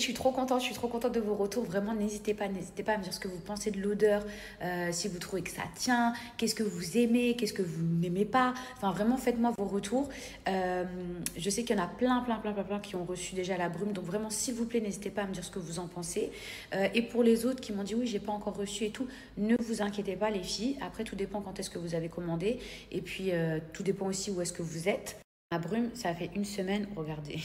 filles, je suis trop contente de vos retours. Vraiment, n'hésitez pas à me dire ce que vous pensez de l'odeur, si vous trouvez que ça tient, qu'est-ce que vous aimez, qu'est-ce que vous n'aimez pas. Enfin, vraiment, faites-moi vos retours. Je sais qu'il y en a plein qui ont reçu déjà la brume. Donc vraiment, s'il vous plaît, n'hésitez pas à me dire ce que vous en pensez. Et pour les autres qui m'ont dit oui, j'ai pas encore reçu et tout, ne vous inquiétez pas les filles. Après, tout dépend quand est-ce que vous avez commandé. Et puis, tout dépend aussi où est-ce que vous êtes. Ma brume, ça fait une semaine, regardez.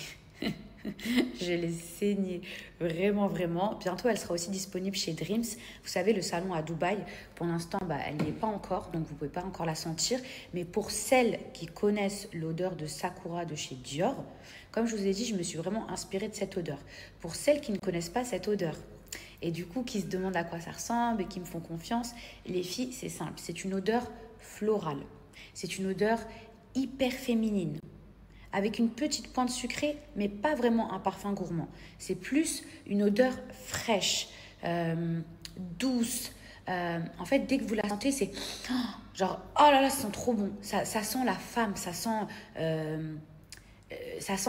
Je l'ai saignée, vraiment. Bientôt, elle sera aussi disponible chez Dreams. Vous savez, le salon à Dubaï, pour l'instant, elle n'y est pas encore, donc vous ne pouvez pas encore la sentir. Mais pour celles qui connaissent l'odeur de Sakura de chez Dior, comme je vous ai dit, je me suis vraiment inspirée de cette odeur. Pour celles qui ne connaissent pas cette odeur, et du coup, qui se demandent à quoi ça ressemble et qui me font confiance, les filles, c'est simple. C'est une odeur florale. C'est une odeur hyper féminine, avec une petite pointe sucrée, mais pas vraiment un parfum gourmand. C'est plus une odeur fraîche, douce. En fait, dès que vous la sentez, c'est genre, oh là là, ça sent trop bon. Ça sent la femme, ça sent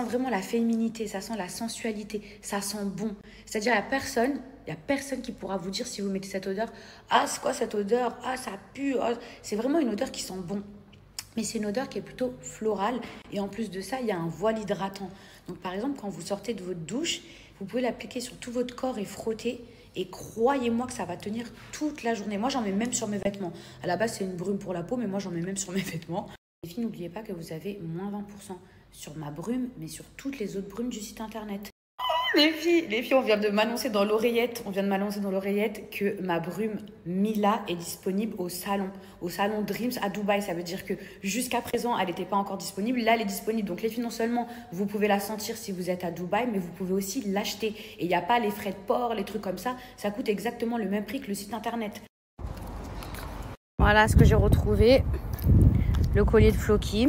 vraiment la féminité, ça sent la sensualité, ça sent bon. C'est-à-dire, il y a personne qui pourra vous dire si vous mettez cette odeur, ah, c'est quoi cette odeur? Ah, ça pue. Ah. C'est vraiment une odeur qui sent bon. Mais c'est une odeur qui est plutôt florale. Et en plus de ça, il y a un voile hydratant. Donc, par exemple, quand vous sortez de votre douche, vous pouvez l'appliquer sur tout votre corps et frotter. Et croyez-moi que ça va tenir toute la journée. Moi, j'en mets même sur mes vêtements. À la base, c'est une brume pour la peau, mais moi, j'en mets même sur mes vêtements. Les filles, n'oubliez pas que vous avez moins 20% sur ma brume, mais sur toutes les autres brumes du site internet. Les filles, on vient de m'annoncer dans l'oreillette, que ma brume Mila est disponible au salon Dreams à Dubaï. Ça veut dire que jusqu'à présent, elle n'était pas encore disponible. Là, elle est disponible. Donc les filles, non seulement vous pouvez la sentir si vous êtes à Dubaï, mais vous pouvez aussi l'acheter. Et il n'y a pas les frais de port, les trucs comme ça. Ça coûte exactement le même prix que le site internet. Voilà ce que j'ai retrouvé. Le collier de Floki.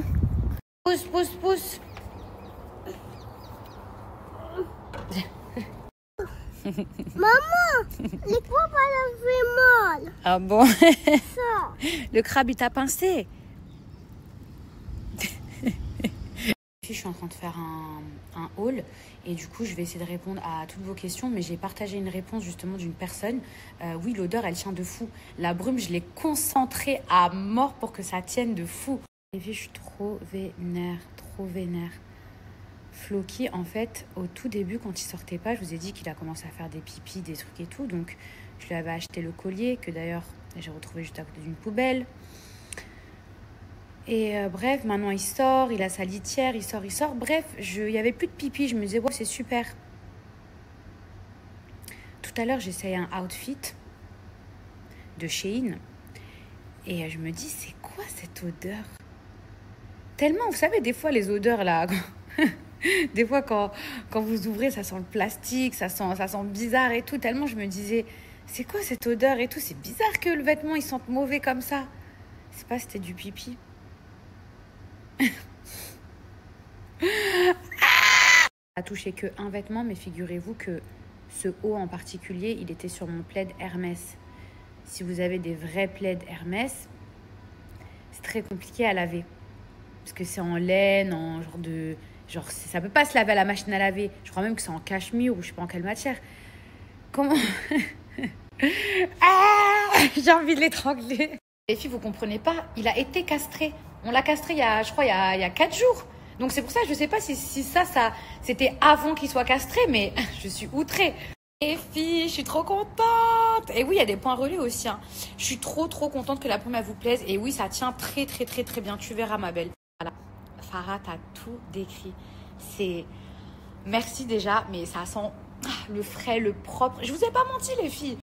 Pousse. Maman, les crabes, elle fait mal. Ah bon? Ça. Le crabe, il t'a pincé. Je suis en train de faire un haul et du coup, je vais essayer de répondre à toutes vos questions. Mais j'ai partagé une réponse justement d'une personne. Oui, l'odeur, elle tient de fou. La brume, je l'ai concentrée à mort pour que ça tienne de fou. Les filles, je suis trop vénère. Floki, en fait, au tout début, quand il sortait pas, je vous ai dit qu'il a commencé à faire des pipis, des trucs et tout. Donc, je lui avais acheté le collier que d'ailleurs, j'ai retrouvé juste à côté d'une poubelle. Et bref, maintenant il sort, il a sa litière, il sort. Bref, il n'y avait plus de pipi. Je me disais, ouais, c'est super. Tout à l'heure, j'essayais un outfit de Shein. Et je me dis, c'est quoi cette odeur? Tellement, vous savez, des fois, les odeurs là... Des fois, quand vous ouvrez, ça sent le plastique, ça sent bizarre et tout. Tellement je me disais, c'est quoi cette odeur et tout? C'est bizarre que le vêtement, il sente mauvais comme ça. C'est pas, c'était du pipi. A touché que un vêtement, mais figurez-vous que ce haut en particulier, il était sur mon plaid Hermès. Si vous avez des vrais plaids Hermès, c'est très compliqué à laver. Parce que c'est en laine, en genre de... Genre, ça peut pas se laver à la machine à laver. Je crois même que c'est en cachemire ou je sais pas en quelle matière. Comment... Ah, j'ai envie de l'étrangler. Les filles, vous comprenez pas, il a été castré. On l'a castré il y a 4 jours. Donc c'est pour ça, je sais pas si ça c'était avant qu'il soit castré, mais je suis outrée. Les filles, je suis trop contente. Et oui, il y a des points relais aussi. Hein. Je suis trop contente que la brume elle vous plaise. Et oui, ça tient très bien. Tu verras, ma belle. Voilà. Farah, t'as tout décrit. C'est... Merci déjà, mais ça sent le frais, le propre. Je vous ai pas menti, les filles.